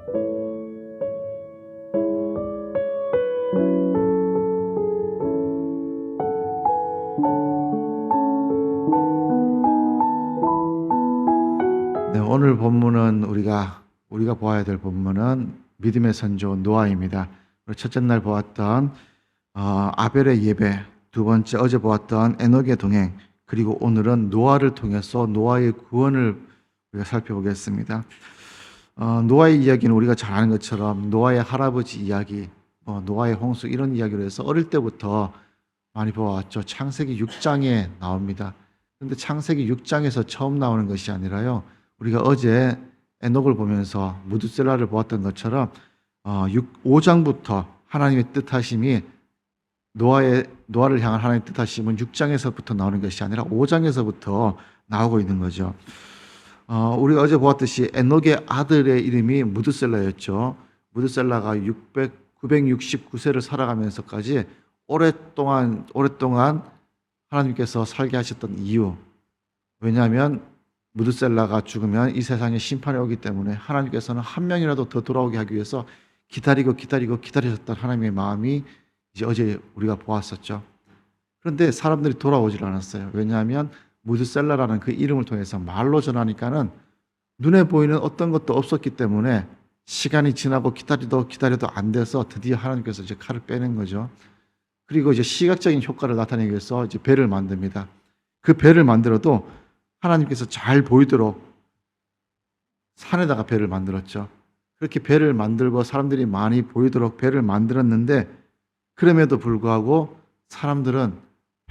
네, 오늘 본문은 우리가 보아야 될 본문은 믿음의 선조 노아입니다. 첫째 날 보았던 아벨의 예배, 두 번째 어제 보았던 에녹의 동행, 그리고 오늘은 노아를 통해서 노아의 구원을 우리가 살펴보겠습니다. 노아의 이야기는 우리가 잘 아는 것처럼 노아의 할아버지 이야기, 노아의 홍수 이런 이야기로 해서 어릴 때부터 많이 보아왔죠. 창세기 6장에 나옵니다. 그런데 창세기 6장에서 처음 나오는 것이 아니라요. 우리가 어제 에녹을 보면서 무드셀라를 보았던 것처럼 5장부터 하나님의 뜻하심이 노아를 향한 하나님의 뜻하심은 6장에서부터 나오는 것이 아니라 5장에서부터 나오고 있는 거죠. 우리가 어제 보았듯이 에녹의 아들의 이름이 무드셀라였죠. 무드셀라가 969세를 살아가면서까지 오랫동안 하나님께서 살게 하셨던 이유, 왜냐하면 무드셀라가 죽으면 이 세상에 심판이 오기 때문에 하나님께서는 한 명이라도 더 돌아오게 하기 위해서 기다리셨던 하나님의 마음이 이제 어제 우리가 보았었죠. 그런데 사람들이 돌아오질 않았어요. 왜냐하면 무드셀라라는 그 이름을 통해서 말로 전하니까는 눈에 보이는 어떤 것도 없었기 때문에 시간이 지나고 기다려도 안 돼서 드디어 하나님께서 이제 칼을 빼낸 거죠. 그리고 이제 시각적인 효과를 나타내기 위해서 이제 배를 만듭니다. 그 배를 만들어도 하나님께서 잘 보이도록 산에다가 배를 만들었죠. 그렇게 배를 만들고 사람들이 많이 보이도록 배를 만들었는데 그럼에도 불구하고 사람들은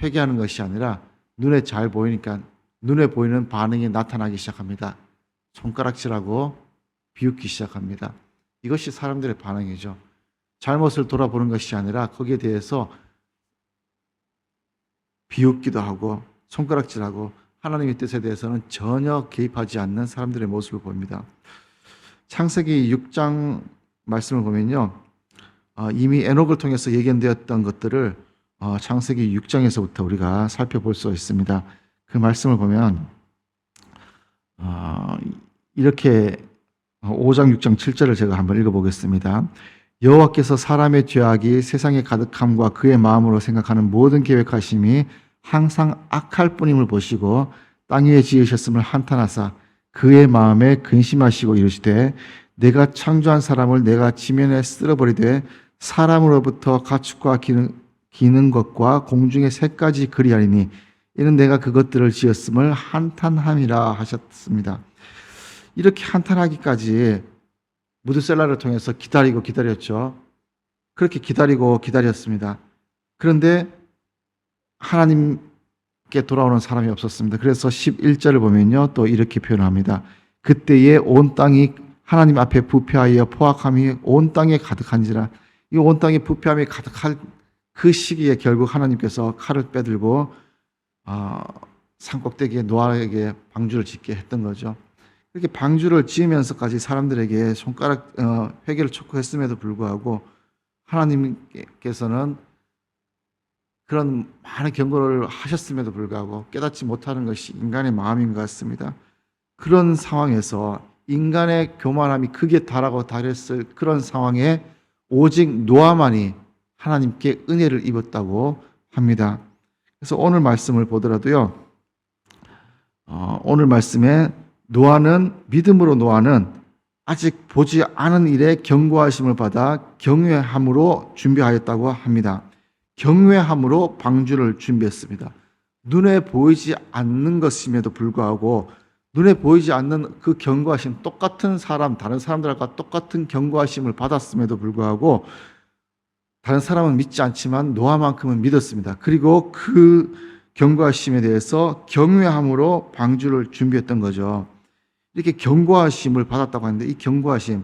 회개하는 것이 아니라 눈에 잘 보이니까 눈에 보이는 반응이 나타나기 시작합니다. 손가락질하고 비웃기 시작합니다. 이것이 사람들의 반응이죠. 잘못을 돌아보는 것이 아니라 거기에 대해서 비웃기도 하고 손가락질하고 하나님의 뜻에 대해서는 전혀 개입하지 않는 사람들의 모습을 봅니다. 창세기 6장 말씀을 보면요. 이미 에녹을 통해서 예견되었던 것들을 창세기 6장에서부터 우리가 살펴볼 수 있습니다. 그 말씀을 보면 이렇게 5장 6장 7절을 제가 한번 읽어보겠습니다. 여호와께서 사람의 죄악이 세상에 가득함과 그의 마음으로 생각하는 모든 계획하심이 항상 악할 뿐임을 보시고 땅 위에 지으셨음을 한탄하사 그의 마음에 근심하시고 이르시되 내가 창조한 사람을 내가 지면에 쓸어버리되 사람으로부터 가축과 기는 것과 공중의 새까지 그리하리니 이는 내가 그것들을 지었음을 한탄함이라 하셨습니다. 이렇게 한탄하기까지 무드셀라를 통해서 기다렸죠. 그렇게 기다렸습니다. 그런데 하나님께 돌아오는 사람이 없었습니다. 그래서 11절을 보면요. 또 이렇게 표현합니다. 그때에 온 땅이 하나님 앞에 부패하여 포악함이 온 땅에 가득한지라. 이 온 땅에 부패함이 가득할 그 시기에 결국 하나님께서 칼을 빼들고 산꼭대기에 노아에게 방주를 짓게 했던 거죠. 이렇게 방주를 지으면서까지 사람들에게 회개를 촉구했음에도 불구하고 하나님께서는 그런 많은 경고를 하셨음에도 불구하고 깨닫지 못하는 것이 인간의 마음인 것 같습니다. 그런 상황에서 인간의 교만함이 극에 달했을 그런 상황에 오직 노아만이 하나님께 은혜를 입었다고 합니다. 그래서 오늘 말씀을 보더라도요. 오늘 말씀에 믿음으로 노아는 아직 보지 않은 일에 경고하심을 받아 경외함으로 준비하였다고 합니다. 경외함으로 방주를 준비했습니다. 눈에 보이지 않는 것임에도 불구하고 눈에 보이지 않는 그 경고하심, 똑같은 다른 사람들과 똑같은 경고하심을 받았음에도 불구하고 다른 사람은 믿지 않지만 노아만큼은 믿었습니다. 그리고 그 경고하심에 대해서 경외함으로 방주를 준비했던 거죠. 이렇게 경고하심을 받았다고 하는데 이 경고하심,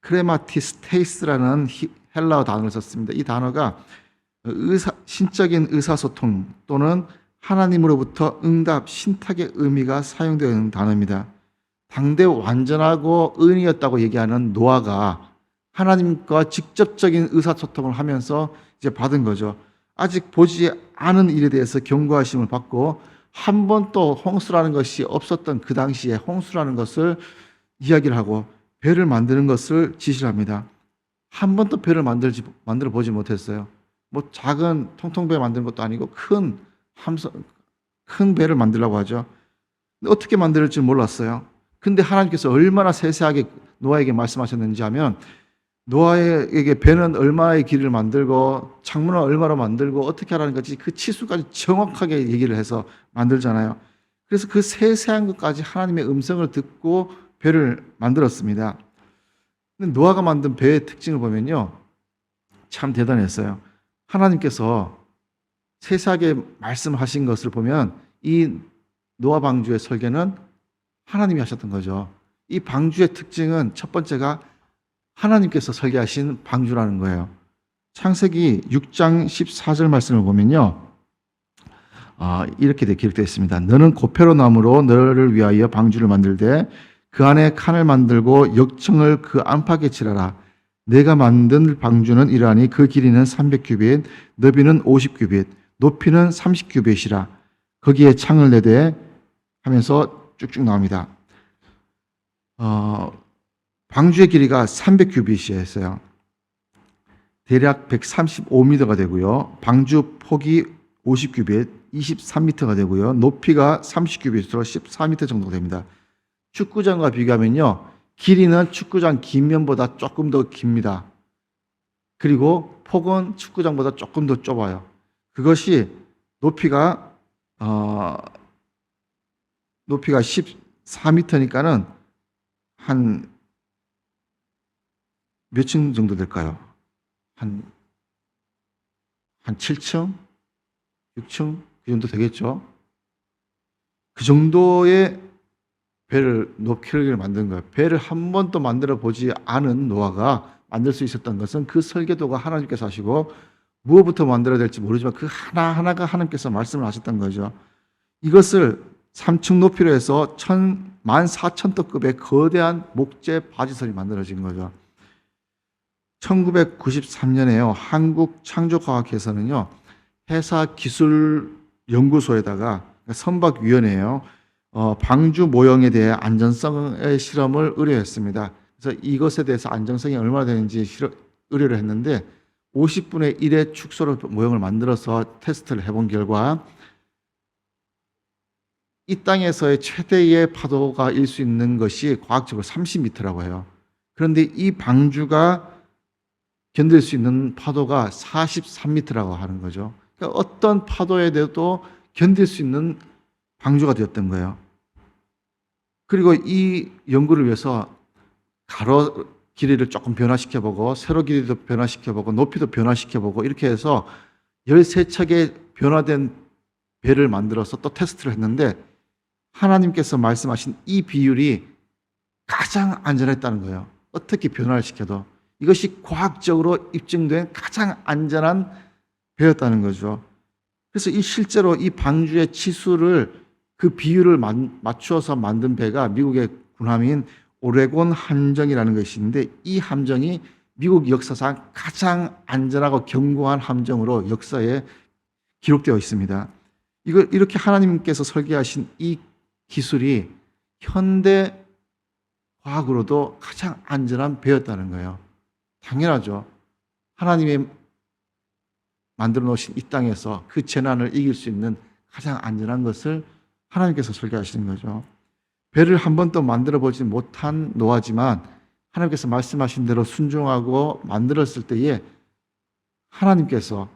크레마티스테이스라는 헬라어 단어를 썼습니다. 이 단어가 신적인 의사소통 또는 하나님으로부터 응답, 신탁의 의미가 사용되어 있는 단어입니다. 당대 완전하고 의인이었다고 얘기하는 노아가 하나님과 직접적인 의사소통을 하면서 이제 받은 거죠. 아직 보지 않은 일에 대해서 경고하심을 받고 한 번 또 홍수라는 것이 없었던 그 당시에 홍수라는 것을 이야기를 하고 배를 만드는 것을 지시를 합니다. 한 번도 배를 만들어 보지 못했어요. 뭐 작은 통통배 만드는 것도 아니고 큰 배를 만들려고 하죠. 근데 어떻게 만들지 몰랐어요. 근데 하나님께서 얼마나 세세하게 노아에게 말씀하셨는지 하면, 노아에게 배는 얼마의 길이를 만들고 창문을 얼마로 만들고 어떻게 하라는 것이 그 치수까지 정확하게 얘기를 해서 만들잖아요. 그래서 그 세세한 것까지 하나님의 음성을 듣고 배를 만들었습니다. 근데 노아가 만든 배의 특징을 보면요, 참 대단했어요. 하나님께서 세세하게 말씀하신 것을 보면 이 노아 방주의 설계는 하나님이 하셨던 거죠. 이 방주의 특징은 첫 번째가 하나님께서 설계하신 방주라는 거예요. 창세기 6장 14절 말씀을 보면요, 이렇게 기록되어 있습니다. 너는 고페로 나무로 너를 위하여 방주를 만들되 그 안에 칸을 만들고 역청을 그 안팎에 칠하라. 내가 만든 방주는 이러하니 그 길이는 300규빗, 너비는 50규빗, 높이는 30규빗이라. 거기에 창을 내되 하면서 쭉쭉 나옵니다. 방주의 길이가 300규빗이었어요. 대략 135m가 되고요. 방주 폭이 50규빗, 23m가 되고요. 높이가 30규빗으로 14m 정도 됩니다. 축구장과 비교하면요, 길이는 축구장 긴 면보다 조금 더 깁니다. 그리고 폭은 축구장보다 조금 더 좁아요. 그것이 높이가 14m니까는 한 몇 층 정도 될까요? 한 7층? 6층? 그 정도 되겠죠? 그 정도의 배를 높이를 만든 거예요. 배를 한 번도 만들어 보지 않은 노아가 만들 수 있었던 것은 그 설계도가 하나님께서 하시고, 무엇부터 만들어야 될지 모르지만 그 하나하나가 하나님께서 말씀을 하셨던 거죠. 이것을 3층 높이로 해서 14,000톤급의 거대한 목재 바지설이 만들어진 거죠. 1993년에요. 한국창조과학회에서는요, 해사기술연구소에다가 선박위원회예요. 방주 모형에 대해 안전성의 실험을 의뢰했습니다. 그래서 이것에 대해서 안정성이 얼마나 되는지 의뢰를 했는데 50분의 1의 축소로 모형을 만들어서 테스트를 해본 결과 이 땅에서의 최대의 파도가 일 수 있는 것이 과학적으로 30m라고 해요. 그런데 이 방주가 견딜 수 있는 파도가 43m라고 하는 거죠. 그러니까 어떤 파도에 대해도 견딜 수 있는 방주가 되었던 거예요. 그리고 이 연구를 위해서 가로 길이를 조금 변화시켜보고 세로 길이도 변화시켜보고 높이도 변화시켜보고 이렇게 해서 13척의 변화된 배를 만들어서 또 테스트를 했는데 하나님께서 말씀하신 이 비율이 가장 안전했다는 거예요. 어떻게 변화를 시켜도 이것이 과학적으로 입증된 가장 안전한 배였다는 거죠. 그래서 실제로 이 방주의 치수를 그 비율을 맞추어서 만든 배가 미국의 군함인 오레곤 함정이라는 것이 있는데 이 함정이 미국 역사상 가장 안전하고 견고한 함정으로 역사에 기록되어 있습니다. 이렇게 하나님께서 설계하신 이 기술이 현대 과학으로도 가장 안전한 배였다는 거예요. 당연하죠. 하나님이 만들어 놓으신 이 땅에서 그 재난을 이길 수 있는 가장 안전한 것을 하나님께서 설계하시는 거죠. 배를 한 번도 만들어 보지 못한 노아지만 하나님께서 말씀하신 대로 순종하고 만들었을 때에 하나님께서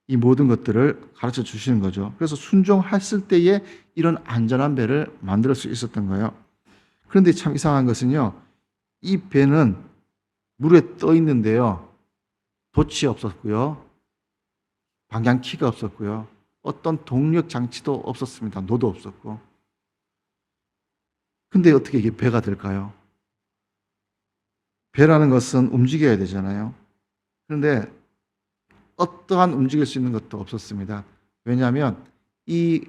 이 모든 것들을 가르쳐 주시는 거죠. 그래서 순종했을 때에 이런 안전한 배를 만들 수 있었던 거예요. 그런데 참 이상한 것은요, 이 배는 물에 떠 있는데요, 돛이 없었고요, 방향키가 없었고요, 어떤 동력 장치도 없었습니다. 노도 없었고. 근데 어떻게 이게 배가 될까요? 배라는 것은 움직여야 되잖아요. 그런데 어떠한 움직일 수 있는 것도 없었습니다. 왜냐하면 이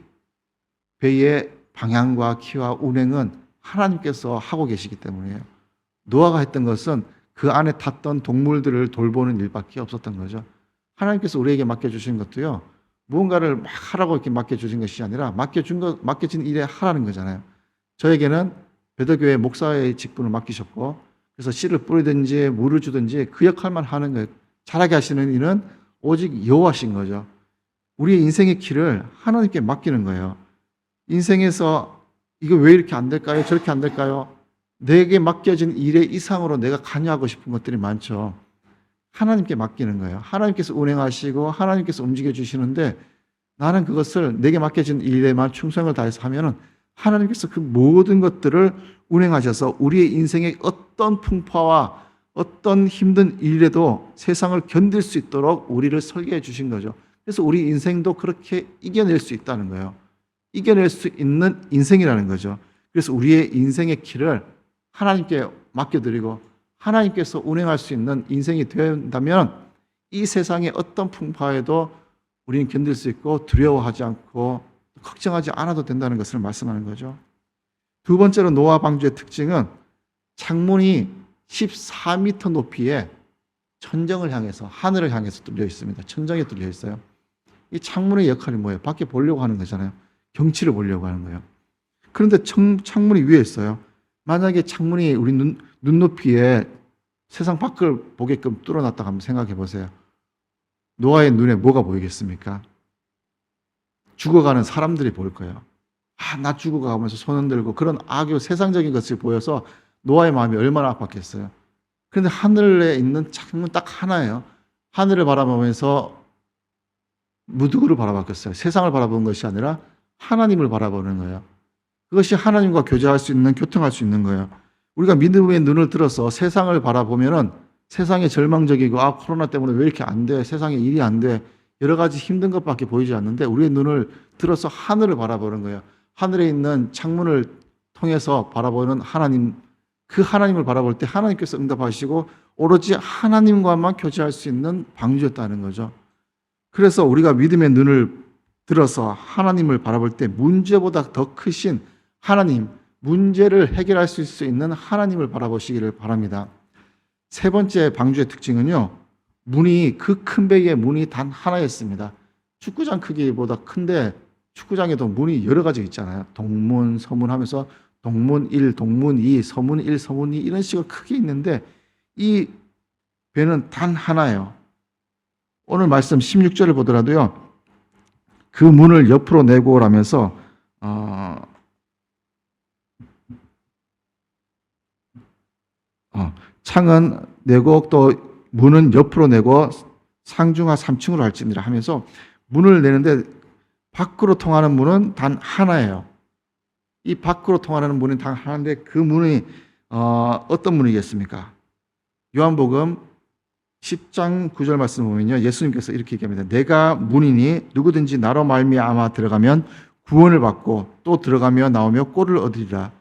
배의 방향과 키와 운행은 하나님께서 하고 계시기 때문이에요. 노아가 했던 것은 그 안에 탔던 동물들을 돌보는 일밖에 없었던 거죠. 하나님께서 우리에게 맡겨주신 것도요, 무언가를 막 하라고 이렇게 맡겨주신 것이 아니라 맡겨진 일에 하라는 거잖아요. 저에게는 베더교회 목사의 직분을 맡기셨고, 그래서 씨를 뿌리든지 물을 주든지 그 역할만 하는 거예요. 자라게 하시는 이는 오직 여호와신 거죠. 우리의 인생의 길을 하나님께 맡기는 거예요. 인생에서 이거 왜 이렇게 안 될까요? 저렇게 안 될까요? 내게 맡겨진 일의 이상으로 내가 관여하고 싶은 것들이 많죠. 하나님께 맡기는 거예요. 하나님께서 운행하시고 하나님께서 움직여 주시는데 나는 그것을 내게 맡겨진 일에만 충성을 다해서 하면은 하나님께서 그 모든 것들을 운행하셔서 우리의 인생의 어떤 풍파와 어떤 힘든 일에도 세상을 견딜 수 있도록 우리를 설계해 주신 거죠. 그래서 우리 인생도 그렇게 이겨낼 수 있다는 거예요. 이겨낼 수 있는 인생이라는 거죠. 그래서 우리의 인생의 길을 하나님께 맡겨드리고 하나님께서 운행할 수 있는 인생이 된다면 이 세상의 어떤 풍파에도 우리는 견딜 수 있고 두려워하지 않고 걱정하지 않아도 된다는 것을 말씀하는 거죠. 두 번째로 노아 방주의 특징은 창문이 14m 높이에 천정을 향해서 하늘을 향해서 뚫려 있습니다. 천정에 뚫려 있어요. 이 창문의 역할이 뭐예요? 밖에 보려고 하는 거잖아요. 경치를 보려고 하는 거예요. 그런데 창문이 위에 있어요. 만약에 창문이 우리 눈높이에 세상 밖을 보게끔 뚫어놨다고 한번 생각해 보세요. 노아의 눈에 뭐가 보이겠습니까? 죽어가는 사람들이 보일 거예요. 나 죽어가면서 손 흔들고 그런 악요 세상적인 것이 보여서 노아의 마음이 얼마나 아팠겠어요. 그런데 하늘에 있는 창문 딱 하나예요. 하늘을 바라보면서 누구를 바라봤겠어요? 세상을 바라보는 것이 아니라 하나님을 바라보는 거예요. 그것이 하나님과 교제할 수 있는, 교통할 수 있는 거예요. 우리가 믿음의 눈을 들어서 세상을 바라보면은 세상이 절망적이고 코로나 때문에 왜 이렇게 안 돼? 세상에 일이 안 돼? 여러 가지 힘든 것밖에 보이지 않는데 우리의 눈을 들어서 하늘을 바라보는 거예요. 하늘에 있는 창문을 통해서 바라보는 하나님, 그 하나님을 바라볼 때 하나님께서 응답하시고 오로지 하나님과만 교제할 수 있는 방주였다는 거죠. 그래서 우리가 믿음의 눈을 들어서 하나님을 바라볼 때 문제보다 더 크신 하나님, 문제를 해결할 수 있는 하나님을 바라보시기를 바랍니다. 세 번째 방주의 특징은요, 문이 그 큰 배의 문이 단 하나였습니다. 축구장 크기보다 큰데 축구장에도 문이 여러 가지 있잖아요. 동문, 서문 하면서 동문 1, 동문 2, 서문 1, 서문 2 이런 식으로 크게 있는데 이 배는 단 하나예요. 오늘 말씀 16절을 보더라도요. 그 문을 옆으로 내고 오라면서 창은 내고 또 문은 옆으로 내고 상중하 3층으로 할지니라 하면서 문을 내는데 밖으로 통하는 문은 단 하나예요. 이 밖으로 통하는 문은 단 하나인데 그 문이 어떤 문이겠습니까? 요한복음 10장 9절 말씀 보면요. 예수님께서 이렇게 얘기합니다. 내가 문이니 누구든지 나로 말미암아 들어가면 구원을 받고 또 들어가며 나오며 꼴을 얻으리라.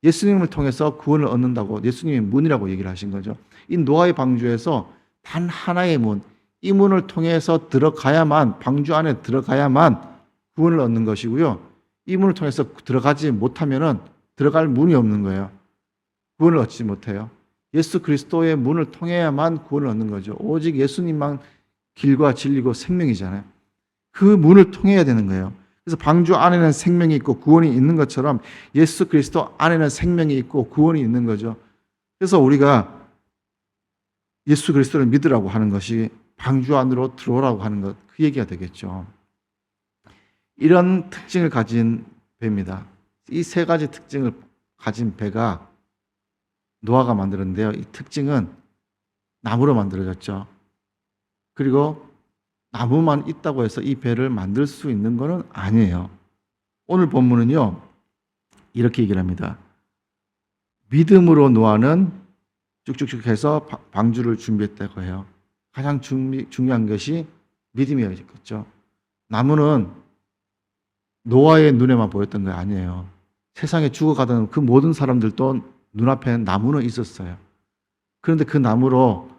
예수님을 통해서 구원을 얻는다고 예수님이 문이라고 얘기를 하신 거죠. 이 노아의 방주에서 단 하나의 문, 이 문을 통해서 들어가야만, 방주 안에 들어가야만 구원을 얻는 것이고요. 이 문을 통해서 들어가지 못하면은 들어갈 문이 없는 거예요. 구원을 얻지 못해요. 예수 그리스도의 문을 통해야만 구원을 얻는 거죠. 오직 예수님만 길과 진리고 생명이잖아요. 그 문을 통해야 되는 거예요. 그래서 방주 안에는 생명이 있고 구원이 있는 것처럼 예수 그리스도 안에는 생명이 있고 구원이 있는 거죠. 그래서 우리가 예수 그리스도를 믿으라고 하는 것이 방주 안으로 들어오라고 하는 것, 그 얘기가 되겠죠. 이런 특징을 가진 배입니다. 이 세 가지 특징을 가진 배가 노아가 만들었는데요. 이 특징은 나무로 만들어졌죠. 그리고 나무만 있다고 해서 이 배를 만들 수 있는 것은 아니에요. 오늘 본문은요, 이렇게 얘기를 합니다. 믿음으로 노아는 쭉쭉쭉 해서 방주를 준비했다고 해요. 가장 중요한 것이 믿음이었겠죠. 나무는 노아의 눈에만 보였던 게 아니에요. 세상에 죽어가던 그 모든 사람들도 눈앞에 나무는 있었어요. 그런데 그 나무로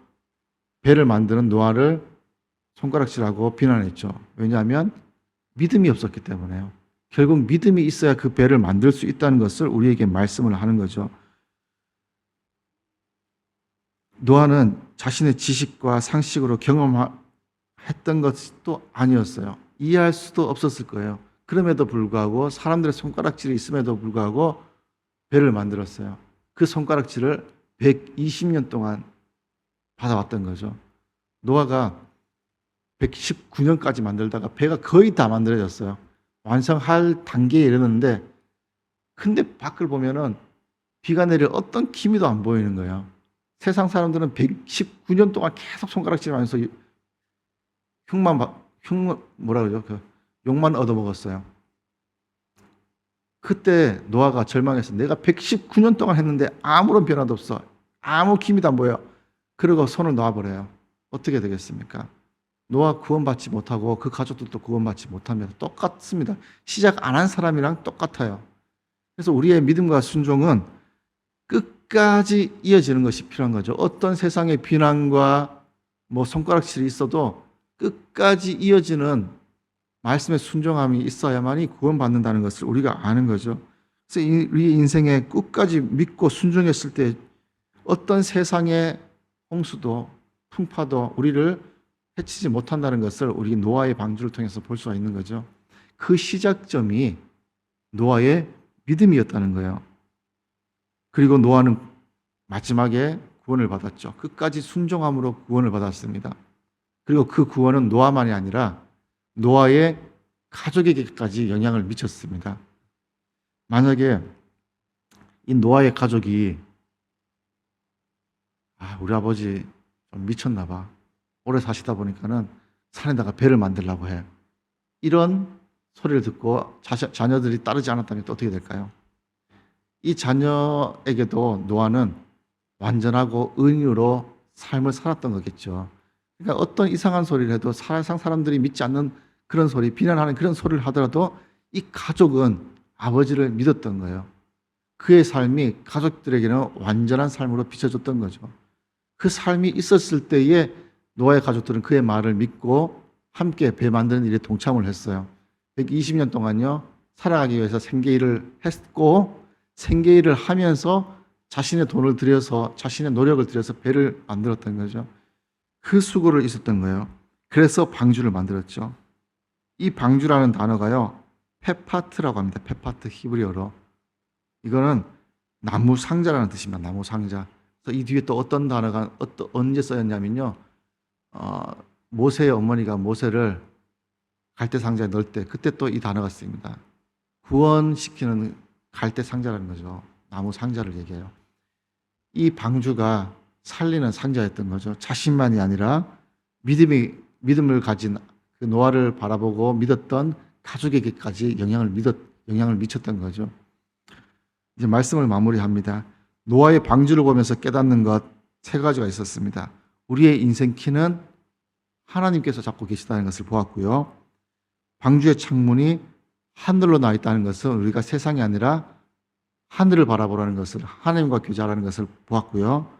배를 만드는 노아를 손가락질하고 비난했죠. 왜냐하면 믿음이 없었기 때문에요. 결국 믿음이 있어야 그 배를 만들 수 있다는 것을 우리에게 말씀을 하는 거죠. 노아는 자신의 지식과 상식으로 경험했던 것도 아니었어요. 이해할 수도 없었을 거예요. 그럼에도 불구하고 사람들의 손가락질이 있음에도 불구하고 배를 만들었어요. 그 손가락질을 120년 동안 받아왔던 거죠. 노아가 119년까지 만들다가 배가 거의 다 만들어졌어요. 완성할 단계에 이르는데, 근데 밖을 보면은 비가 내릴 어떤 기미도 안 보이는 거예요. 세상 사람들은 119년 동안 계속 손가락질하면서 뭐라 그러죠? 욕만 얻어먹었어요. 그때 노아가 절망해서 내가 119년 동안 했는데 아무런 변화도 없어. 아무 기미도 안 보여. 그러고 손을 놔버려요. 어떻게 되겠습니까? 노아 구원받지 못하고 그 가족들도 구원받지 못하면 똑같습니다. 시작 안 한 사람이랑 똑같아요. 그래서 우리의 믿음과 순종은 끝까지 이어지는 것이 필요한 거죠. 어떤 세상의 비난과 손가락질이 있어도 끝까지 이어지는 말씀의 순종함이 있어야만이 구원받는다는 것을 우리가 아는 거죠. 그래서 우리 인생에 끝까지 믿고 순종했을 때 어떤 세상의 홍수도 풍파도 우리를 해치지 못한다는 것을 우리 노아의 방주를 통해서 볼 수가 있는 거죠. 그 시작점이 노아의 믿음이었다는 거예요. 그리고 노아는 마지막에 구원을 받았죠. 끝까지 순종함으로 구원을 받았습니다. 그리고 그 구원은 노아만이 아니라 노아의 가족에게까지 영향을 미쳤습니다. 만약에 이 노아의 가족이 우리 아버지 좀 미쳤나 봐. 오래 사시다 보니까는 산에다가 배를 만들려고 해. 이런 소리를 듣고 자녀들이 따르지 않았다면 또 어떻게 될까요? 이 자녀에게도 노아는 완전하고 의인으로 삶을 살았던 거겠죠. 그러니까 어떤 이상한 소리를 해도 세상 사람들이 믿지 않는 그런 소리, 비난하는 그런 소리를 하더라도 이 가족은 아버지를 믿었던 거예요. 그의 삶이 가족들에게는 완전한 삶으로 비춰졌던 거죠. 그 삶이 있었을 때에 노아의 가족들은 그의 말을 믿고 함께 배 만드는 일에 동참을 했어요. 120년 동안요, 살아가기 위해서 생계일을 했고, 생계일을 하면서 자신의 돈을 들여서, 자신의 노력을 들여서 배를 만들었던 거죠. 그 수고를 있었던 거예요. 그래서 방주를 만들었죠. 이 방주라는 단어가요, 페파트라고 합니다. 페파트, 히브리어로. 이거는 나무 상자라는 뜻입니다. 나무 상자. 그래서 이 뒤에 또 어떤 단어가 언제 쓰였냐면요, 모세의 어머니가 모세를 갈대 상자에 넣을 때 그때 또 이 단어가 쓰입니다. 구원시키는 갈대 상자라는 거죠. 나무 상자를 얘기해요. 이 방주가 살리는 상자였던 거죠. 자신만이 아니라 믿음을 가진 그 노아를 바라보고 믿었던 가족에게까지 영향을 미쳤던 거죠. 이제 말씀을 마무리합니다. 노아의 방주를 보면서 깨닫는 것 세 가지가 있었습니다. 우리의 인생 키는 하나님께서 잡고 계시다는 것을 보았고요. 방주의 창문이 하늘로 나 있다는 것은 우리가 세상이 아니라 하늘을 바라보라는 것을, 하나님과 교제하라는 것을 보았고요.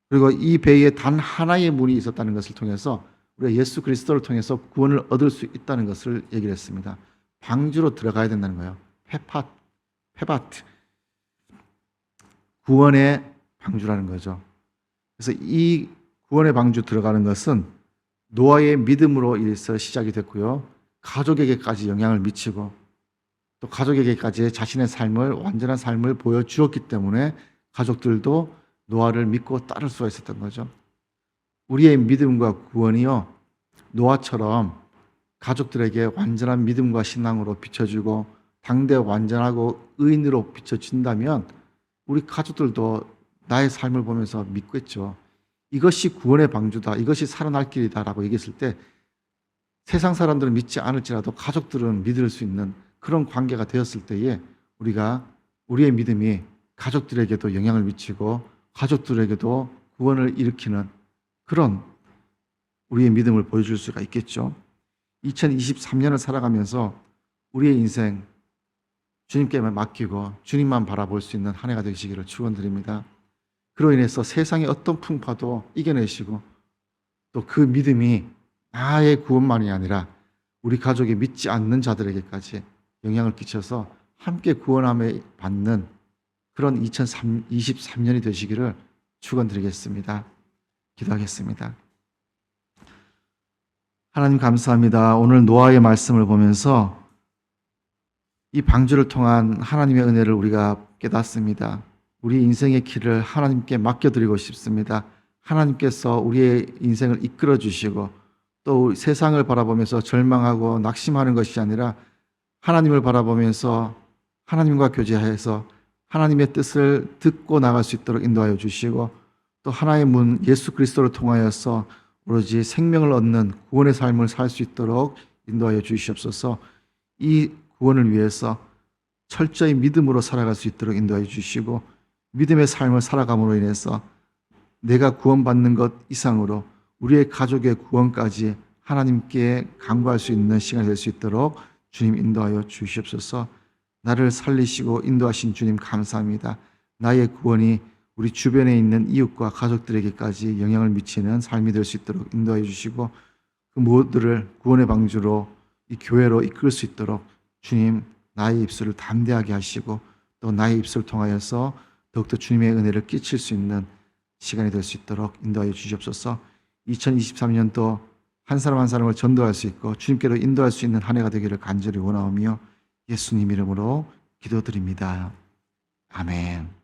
그리고 이 배에 단 하나의 문이 있었다는 것을 통해서 우리가 예수 그리스도를 통해서 구원을 얻을 수 있다는 것을 얘기를 했습니다. 방주로 들어가야 된다는 거예요. 페바트. 구원의 방주라는 거죠. 그래서 이 구원의 방주 들어가는 것은 노아의 믿음으로 인해서 시작이 됐고요. 가족에게까지 영향을 미치고 또 가족에게까지 자신의 삶을, 완전한 삶을 보여주었기 때문에 가족들도 노아를 믿고 따를 수가 있었던 거죠. 우리의 믿음과 구원이요, 노아처럼 가족들에게 완전한 믿음과 신앙으로 비춰주고 당대 완전하고 의인으로 비춰준다면 우리 가족들도 나의 삶을 보면서 믿겠죠. 이것이 구원의 방주다, 이것이 살아날 길이다라고 얘기했을 때 세상 사람들은 믿지 않을지라도 가족들은 믿을 수 있는 그런 관계가 되었을 때에 우리의 믿음이 가족들에게도 영향을 미치고 가족들에게도 구원을 일으키는 그런 우리의 믿음을 보여줄 수가 있겠죠. 2023년을 살아가면서 우리의 인생 주님께만 맡기고 주님만 바라볼 수 있는 한 해가 되시기를 축원드립니다. 그로 인해서 세상의 어떤 풍파도 이겨내시고 또 그 믿음이 나의 구원만이 아니라 우리 가족이 믿지 않는 자들에게까지 영향을 끼쳐서 함께 구원함에 받는 그런 2023년이 되시기를 축원드리겠습니다. 기도하겠습니다. 하나님 감사합니다. 오늘 노아의 말씀을 보면서 이 방주를 통한 하나님의 은혜를 우리가 깨닫습니다. 우리 인생의 길을 하나님께 맡겨드리고 싶습니다. 하나님께서 우리의 인생을 이끌어 주시고 또 세상을 바라보면서 절망하고 낙심하는 것이 아니라 하나님을 바라보면서 하나님과 교제해서 하나님의 뜻을 듣고 나갈 수 있도록 인도하여 주시고 또 하나의 문 예수 그리스도를 통하여서 오로지 생명을 얻는 구원의 삶을 살 수 있도록 인도하여 주시옵소서. 이 구원을 위해서 철저히 믿음으로 살아갈 수 있도록 인도하여 주시고 믿음의 삶을 살아감으로 인해서 내가 구원받는 것 이상으로 우리의 가족의 구원까지 하나님께 간구할 수 있는 시간이 될 수 있도록 주님 인도하여 주시옵소서. 나를 살리시고 인도하신 주님 감사합니다. 나의 구원이 우리 주변에 있는 이웃과 가족들에게까지 영향을 미치는 삶이 될 수 있도록 인도하여 주시고 그 모두를 구원의 방주로 이 교회로 이끌 수 있도록 주님 나의 입술을 담대하게 하시고 또 나의 입술을 통하여서 더욱더 주님의 은혜를 끼칠 수 있는 시간이 될 수 있도록 인도하여 주시옵소서. 2023년도 한 사람 한 사람을 전도할 수 있고 주님께로 인도할 수 있는 한 해가 되기를 간절히 원하오며 예수님 이름으로 기도드립니다. 아멘.